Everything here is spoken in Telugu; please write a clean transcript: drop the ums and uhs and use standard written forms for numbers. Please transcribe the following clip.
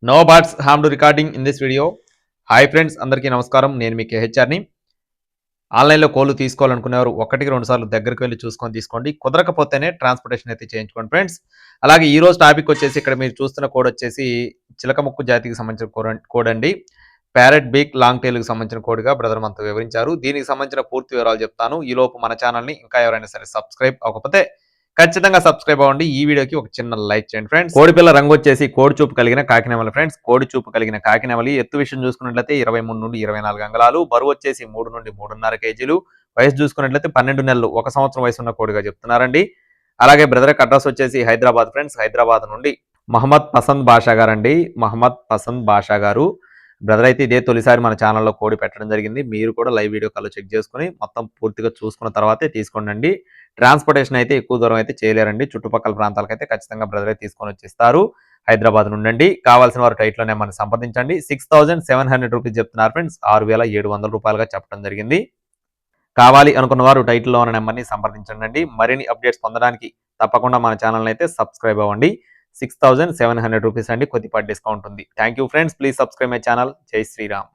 No birds harm to recording in this video. Hi friends, అందరికీ నమస్కారం. నేను మీ కేహెచ్ఆర్ని. ఆన్లైన్లో కోళ్ళు తీసుకోవాలనుకునేవారు ఒకటికి రెండు సార్లు దగ్గరికి వెళ్ళి చూసుకొని తీసుకోండి. కుదరకపోతేనే ట్రాన్స్పోర్టేషన్ అయితే చేయించుకోండి ఫ్రెండ్స్. అలాగే ఈ రోజు టాపిక్ వచ్చేసి ఇక్కడ మీరు చూస్తున్న కోడ్ వచ్చేసి చిలక ముక్కు జాతికి సంబంధించిన కోడ్ అండి. ప్యారెట్ బీక్ లాంగ్ టైల్కి సంబంధించిన కోడ్గా బ్రదర్ మనతో వివరించారు. దీనికి సంబంధించిన పూర్తి వివరాలు చెప్తాను. ఈ లోపు మన ఛానల్ని ఇంకా ఎవరైనా సరే సబ్స్క్రైబ్ అవ్వకపోతే ఖచ్చితంగా సబ్స్క్రైబ్ అవ్వండి. ఈ వీడియోకి ఒక చిన్న లైక్ చేయండి ఫ్రెండ్స్. కోడి పిల్ల రంగు వచ్చేసి కోడి చూపు కలిగిన కాకినెమలి ఫ్రెండ్స్. కోడి చూపు కలిగిన కాకినెమలి ఎత్తు విషయం చూసుకున్నట్లయితే 23 నుండి 24 అంగుళాలు, బరువు వచ్చేసి 3 నుండి 3.5 కేజీలు, వయసు చూసుకున్నట్లయితే 12 నెలలు, 1 సంవత్సరం వయసు ఉన్న కోడిగా చెప్తున్నారండి. అలాగే బ్రదర్ అడ్రస్ వచ్చేసి హైదరాబాద్ ఫ్రెండ్స్. హైదరాబాద్ నుండి మహమ్మద్ పసంద్ బాషా గారండి. మహమ్మద్ పసంద్ బాషా గారు బ్రదర్ అయితే ఇదే తొలిసారి మన ఛానల్లో కోడి పెట్టడం జరిగింది. మీరు కూడా లైవ్ వీడియో కాల్ చెక్ చేసుకుని మొత్తం పూర్తిగా చూసుకున్న తర్వాతే తీసుకోండి. ట్రాన్స్పోర్టేషన్ అయితే ఎక్కువ దూరం అయితే చేయలేరండి. చుట్టుపక్కల ప్రాంతాలకైతే ఖచ్చితంగా బ్రదర్ అయితే తీసుకొని వచ్చేస్తారు. హైదరాబాద్ నుండి కావాల్సిన వారు టైట్లోనే మనం సంప్రదించండి. 6700 రూపీస్ చెప్తున్నారు ఫ్రెండ్స్. 6700 రూపాయలుగా చెప్పడం జరిగింది. కావాలి అనుకున్న వారు టైటిల్లో ఉన్న నెంబర్ని సంప్రదించండి. మరిన్ని అప్డేట్స్ పొందడానికి తప్పకుండా మన ఛానల్ అయితే సబ్స్క్రైబ్ అవ్వండి. 6700 రూపీస్ అండి, కొద్దిపాటి డిస్కౌంట్ ఉంది. Thank you friends, please subscribe my channel. జై శ్రీరామ్.